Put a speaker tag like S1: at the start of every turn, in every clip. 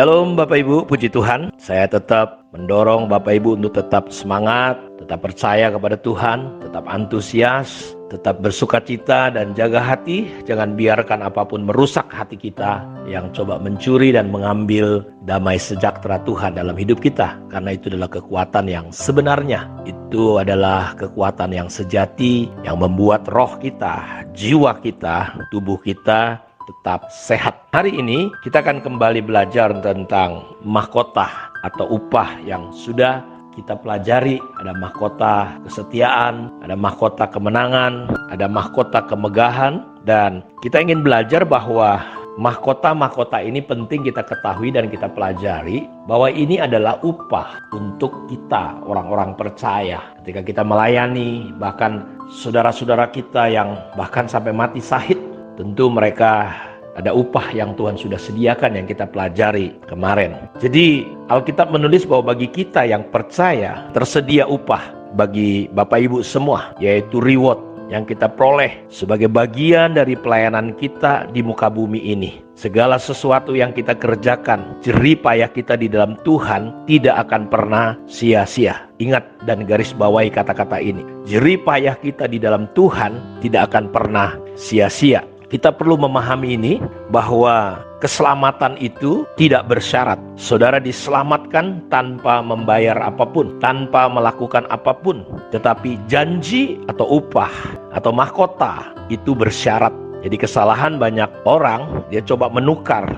S1: Shalom Bapak Ibu, puji Tuhan. Saya tetap mendorong Bapak Ibu untuk tetap semangat, tetap percaya kepada Tuhan, tetap antusias, tetap bersukacita dan jaga hati. Jangan biarkan apapun merusak hati kita yang coba mencuri dan mengambil damai sejahtera Tuhan dalam hidup kita. Karena itu adalah kekuatan yang sebenarnya. Itu adalah kekuatan yang sejati yang membuat roh kita, jiwa kita, tubuh kita tetap sehat. Hari ini kita akan kembali belajar tentang mahkota atau upah yang sudah kita pelajari. Ada mahkota kesetiaan, ada mahkota kemenangan, ada mahkota kemegahan. Dan kita ingin belajar bahwa mahkota-mahkota ini penting kita ketahui dan kita pelajari, bahwa ini adalah upah untuk kita orang-orang percaya. Ketika kita melayani bahkan saudara-saudara kita yang bahkan sampai mati syahid, tentu mereka ada upah yang Tuhan sudah sediakan yang kita pelajari kemarin. Jadi Alkitab menulis bahwa bagi kita yang percaya tersedia upah bagi Bapak Ibu semua, yaitu reward yang kita peroleh sebagai bagian dari pelayanan kita di muka bumi ini. Segala sesuatu yang kita kerjakan, jerih payah kita di dalam Tuhan tidak akan pernah sia-sia. Ingat dan garis bawahi kata-kata ini. Jerih payah kita di dalam Tuhan tidak akan pernah sia-sia. Kita perlu memahami ini, bahwa keselamatan itu tidak bersyarat. Saudara diselamatkan tanpa membayar apapun, tanpa melakukan apapun. Tetapi janji atau upah atau mahkota itu bersyarat. Jadi kesalahan banyak orang, dia coba menukar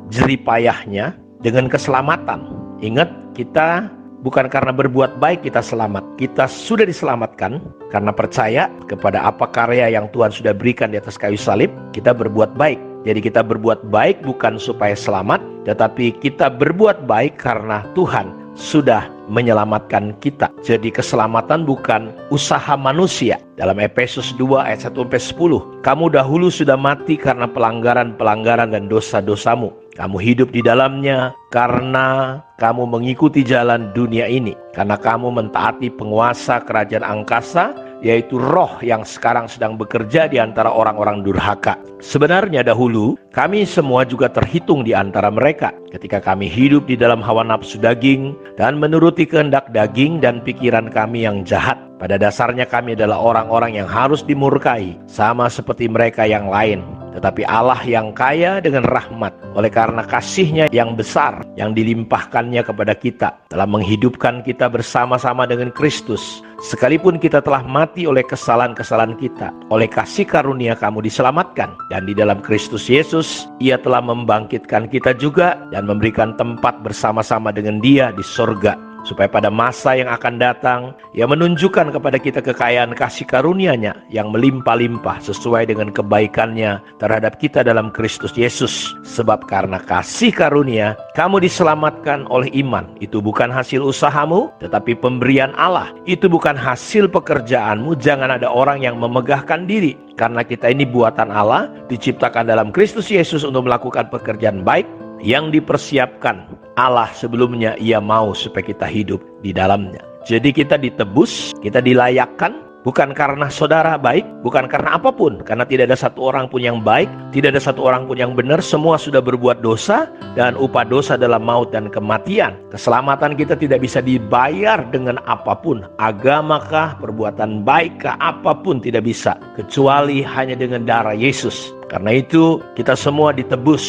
S1: jerih payahnya dengan keselamatan. Ingat, kita bukan karena berbuat baik kita selamat. Kita sudah diselamatkan karena percaya kepada apa karya yang Tuhan sudah berikan di atas kayu salib. Kita berbuat baik. Jadi kita berbuat baik bukan supaya selamat, tetapi kita berbuat baik karena Tuhan sudah menyelamatkan kita. Jadi keselamatan bukan usaha manusia. Dalam Efesus 2 ayat 1-10, kamu dahulu sudah mati karena pelanggaran-pelanggaran dan dosa-dosamu. Kamu hidup di dalamnya karena kamu mengikuti jalan dunia ini. Karena kamu mentaati penguasa kerajaan angkasa, yaitu roh yang sekarang sedang bekerja di antara orang-orang durhaka. Sebenarnya dahulu kami semua juga terhitung di antara mereka, ketika kami hidup di dalam hawa nafsu daging dan menuruti kehendak daging dan pikiran kami yang jahat. Pada dasarnya kami adalah orang-orang yang harus dimurkai, sama seperti mereka yang lain. Tetapi Allah yang kaya dengan rahmat, oleh karena kasih-Nya yang besar yang dilimpahkannya kepada kita, telah menghidupkan kita bersama-sama dengan Kristus. Sekalipun kita telah mati oleh kesalahan-kesalahan kita, oleh kasih karunia kamu diselamatkan. Dan di dalam Kristus Yesus, Ia telah membangkitkan kita juga dan memberikan tempat bersama-sama dengan Dia di sorga. Supaya pada masa yang akan datang, Ia menunjukkan kepada kita kekayaan kasih karunia-Nya yang melimpah-limpah sesuai dengan kebaikan-Nya terhadap kita dalam Kristus Yesus. Sebab karena kasih karunia, kamu diselamatkan oleh iman. Itu bukan hasil usahamu, tetapi pemberian Allah. Itu bukan hasil pekerjaanmu. Jangan ada orang yang memegahkan diri. Karena kita ini buatan Allah, diciptakan dalam Kristus Yesus untuk melakukan pekerjaan baik yang dipersiapkan Allah sebelumnya. Ia mau supaya kita hidup di dalamnya. Jadi kita ditebus, kita dilayakkan, bukan karena saudara baik, bukan karena apapun. Karena tidak ada satu orang pun yang baik, tidak ada satu orang pun yang benar. Semua sudah berbuat dosa, dan upah dosa adalah maut dan kematian. Keselamatan kita tidak bisa dibayar dengan apapun. Agamakah, perbuatan baikkah, apapun tidak bisa, kecuali hanya dengan darah Yesus. Karena itu kita semua ditebus,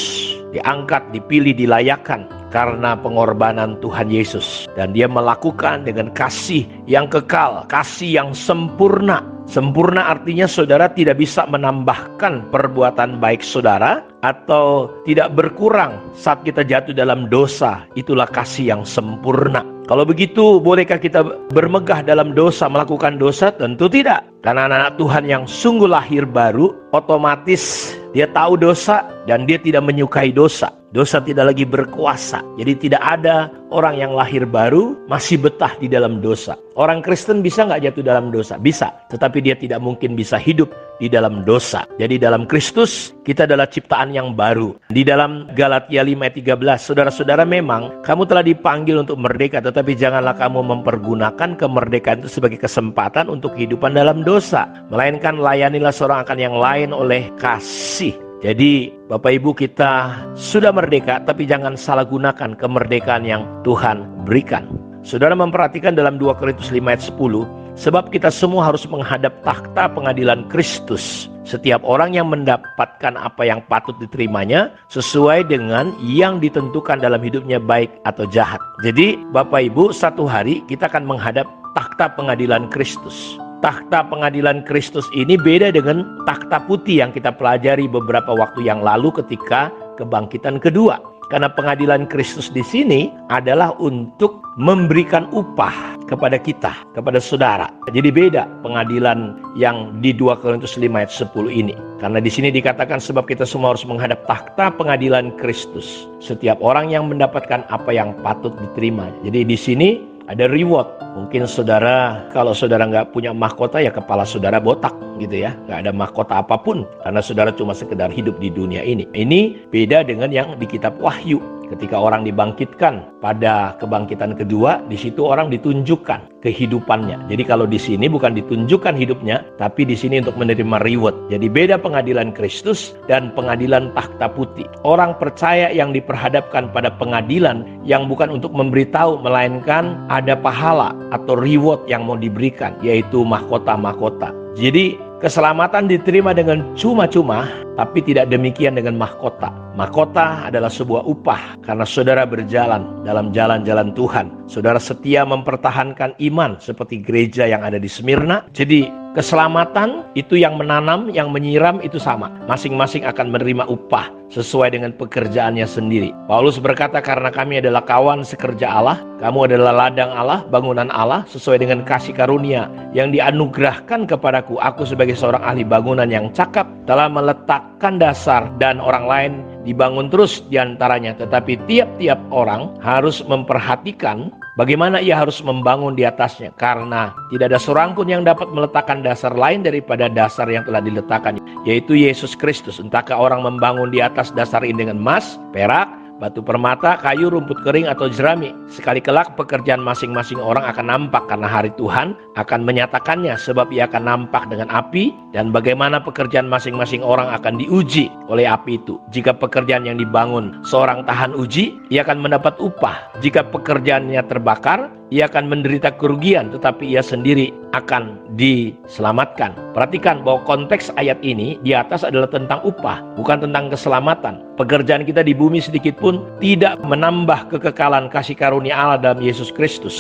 S1: diangkat, dipilih, dilayakkan karena pengorbanan Tuhan Yesus. Dan Dia melakukan dengan kasih yang kekal, kasih yang sempurna. Sempurna artinya saudara tidak bisa menambahkan perbuatan baik saudara, atau tidak berkurang saat kita jatuh dalam dosa. Itulah kasih yang sempurna. Kalau begitu, bolehkah kita bermegah dalam dosa, melakukan dosa? Tentu tidak. Karena anak-anak Tuhan yang sungguh lahir baru, otomatis dia tahu dosa dan dia tidak menyukai dosa. Dosa tidak lagi berkuasa. Jadi tidak ada orang yang lahir baru masih betah di dalam dosa. Orang Kristen bisa nggak jatuh dalam dosa? Bisa. Tetapi dia tidak mungkin bisa hidup di dalam dosa. Jadi dalam Kristus kita adalah ciptaan yang baru. Di dalam Galatia 5:13, saudara-saudara, memang kamu telah dipanggil untuk merdeka, tetapi janganlah kamu mempergunakan kemerdekaan itu sebagai kesempatan untuk kehidupan dalam dosa, melainkan layanilah seorang akan yang lain oleh kasih. Jadi Bapak Ibu, kita sudah merdeka, tapi jangan salah gunakan kemerdekaan yang Tuhan berikan. Saudara memperhatikan dalam 2 Korintus 5 ayat 10, sebab kita semua harus menghadap takhta pengadilan Kristus. Setiap orang yang mendapatkan apa yang patut diterimanya sesuai dengan yang ditentukan dalam hidupnya, baik atau jahat. Jadi Bapak Ibu, satu hari kita akan menghadap takhta pengadilan Kristus. Takhta pengadilan Kristus ini beda dengan takhta putih yang kita pelajari beberapa waktu yang lalu ketika kebangkitan kedua. Karena pengadilan Kristus di sini adalah untuk memberikan upah kepada kita, kepada saudara. Jadi beda pengadilan yang di 2 Korintus 5 ayat 10 ini. Karena di sini dikatakan sebab kita semua harus menghadap takhta pengadilan Kristus. Setiap orang yang mendapatkan apa yang patut diterima. Jadi di sini ada reward. Mungkin saudara, kalau saudara nggak punya mahkota, ya kepala saudara botak gitu ya. Nggak ada mahkota apapun, karena saudara cuma sekedar hidup di dunia ini. Ini beda dengan yang di kitab Wahyu. Ketika orang dibangkitkan pada kebangkitan kedua, di situ orang ditunjukkan kehidupannya. Jadi kalau di sini bukan ditunjukkan hidupnya, tapi di sini untuk menerima reward. Jadi beda pengadilan Kristus dan pengadilan takhta putih. Orang percaya yang diperhadapkan pada pengadilan yang bukan untuk memberitahu, melainkan ada pahala atau reward yang mau diberikan, yaitu mahkota-mahkota. Jadi keselamatan diterima dengan cuma-cuma, tapi tidak demikian dengan mahkota. Mahkota adalah sebuah upah karena saudara berjalan dalam jalan-jalan Tuhan. Saudara setia mempertahankan iman seperti gereja yang ada di Smyrna. Jadi keselamatan itu yang menanam, yang menyiram itu sama. Masing-masing akan menerima upah sesuai dengan pekerjaannya sendiri. Paulus berkata, karena kami adalah kawan sekerja Allah, kamu adalah ladang Allah, bangunan Allah, sesuai dengan kasih karunia yang dianugerahkan kepadaku. Aku sebagai seorang ahli bangunan yang cakap telah meletakkan dasar, dan orang lain dibangun terus diantaranya. Tetapi tiap-tiap orang harus memperhatikan bagaimana ia harus membangun di atasnya, karena tidak ada seorang pun yang dapat meletakkan dasar lain daripada dasar yang telah diletakkan, yaitu Yesus Kristus. Entahkah orang membangun di atas dasar ini dengan emas, perak, batu permata, kayu, rumput kering, atau jerami. Sekali kelak pekerjaan masing-masing orang akan nampak, karena hari Tuhan akan menyatakannya, sebab ia akan nampak dengan api, dan bagaimana pekerjaan masing-masing orang akan diuji oleh api itu. Jika pekerjaan yang dibangun seorang tahan uji, ia akan mendapat upah. Jika pekerjaannya terbakar, ia akan menderita kerugian, tetapi ia sendiri akan diselamatkan. Perhatikan bahwa konteks ayat ini di atas adalah tentang upah, bukan tentang keselamatan. Pekerjaan kita di bumi sedikit pun tidak menambah kekekalan kasih karunia Allah dalam Yesus Kristus.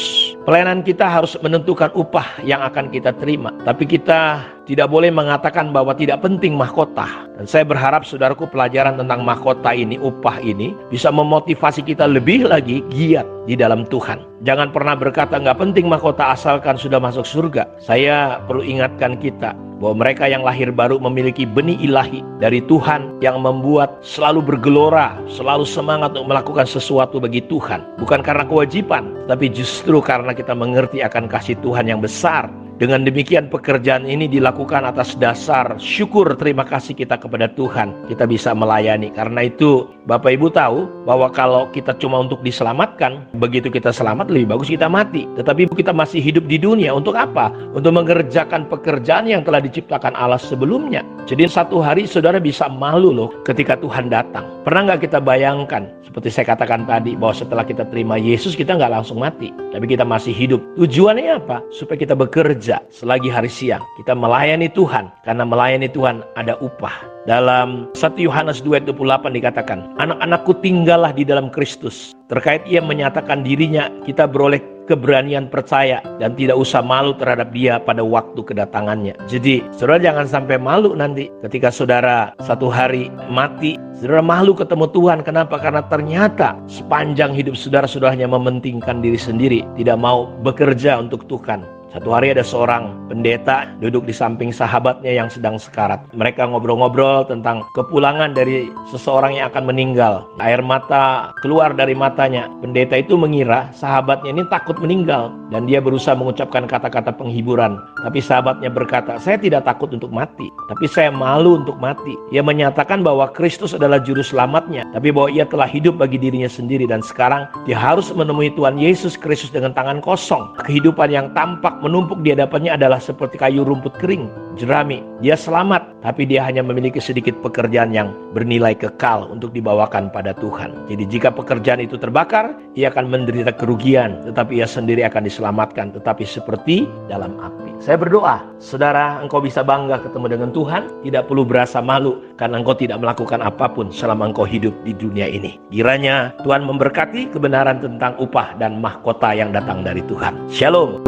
S1: Pelayanan kita harus menentukan upah yang akan kita terima. Tapi kita tidak boleh mengatakan bahwa tidak penting mahkota. Dan saya berharap saudaraku, pelajaran tentang mahkota ini, upah ini, bisa memotivasi kita lebih lagi giat di dalam Tuhan. Jangan pernah berkata nggak penting mahkota asalkan sudah masuk surga. Saya perlu ingatkan kita bahwa mereka yang lahir baru memiliki benih ilahi dari Tuhan yang membuat selalu bergelora, selalu semangat untuk melakukan sesuatu bagi Tuhan. Bukan karena kewajiban, tapi justru karena kita mengerti akan kasih Tuhan yang besar. Dengan demikian pekerjaan ini dilakukan atas dasar syukur terima kasih kita kepada Tuhan. Kita bisa melayani. Karena itu Bapak Ibu tahu bahwa kalau kita cuma untuk diselamatkan, begitu kita selamat lebih bagus kita mati. Tetapi kita masih hidup di dunia untuk apa? Untuk mengerjakan pekerjaan yang telah diciptakan Allah sebelumnya. Jadi satu hari saudara bisa malu loh ketika Tuhan datang. Pernah nggak kita bayangkan, seperti saya katakan tadi, bahwa setelah kita terima Yesus kita nggak langsung mati, tapi kita masih hidup. Tujuannya apa? Supaya kita bekerja selagi hari siang. Kita melayani Tuhan, karena melayani Tuhan ada upah. Dalam 1 Yohanes 2:28 dikatakan, anak-anakku tinggallah di dalam Kristus. Terkait ia menyatakan dirinya, kita beroleh keberanian percaya dan tidak usah malu terhadap dia pada waktu kedatangannya. Jadi saudara jangan sampai malu nanti ketika saudara satu hari mati. Saudara malu ketemu Tuhan. Kenapa? Karena ternyata sepanjang hidup saudara hanya mementingkan diri sendiri, tidak mau bekerja untuk Tuhan. Satu hari ada seorang pendeta duduk di samping sahabatnya yang sedang sekarat. Mereka ngobrol-ngobrol tentang kepulangan dari seseorang yang akan meninggal. Air mata keluar dari matanya. Pendeta itu mengira sahabatnya ini takut meninggal, dan dia berusaha mengucapkan kata-kata penghiburan. Tapi sahabatnya berkata, saya tidak takut untuk mati, tapi saya malu untuk mati. Ia menyatakan bahwa Kristus adalah juru selamatnya, tapi bahwa ia telah hidup bagi dirinya sendiri, dan sekarang dia harus menemui Tuhan Yesus Kristus dengan tangan kosong. Kehidupan yang tampak menumpuk di hadapannya adalah seperti kayu rumput kering, jerami. Dia selamat, tapi dia hanya memiliki sedikit pekerjaan yang bernilai kekal untuk dibawakan pada Tuhan. Jadi jika pekerjaan itu terbakar, ia akan menderita kerugian, tetapi ia sendiri akan diselamatkan, tetapi seperti dalam api. Saya berdoa, saudara, engkau bisa bangga ketemu dengan Tuhan, tidak perlu berasa malu, karena engkau tidak melakukan apapun selama engkau hidup di dunia ini. Kiranya Tuhan memberkati kebenaran tentang upah dan mahkota yang datang dari Tuhan. Shalom.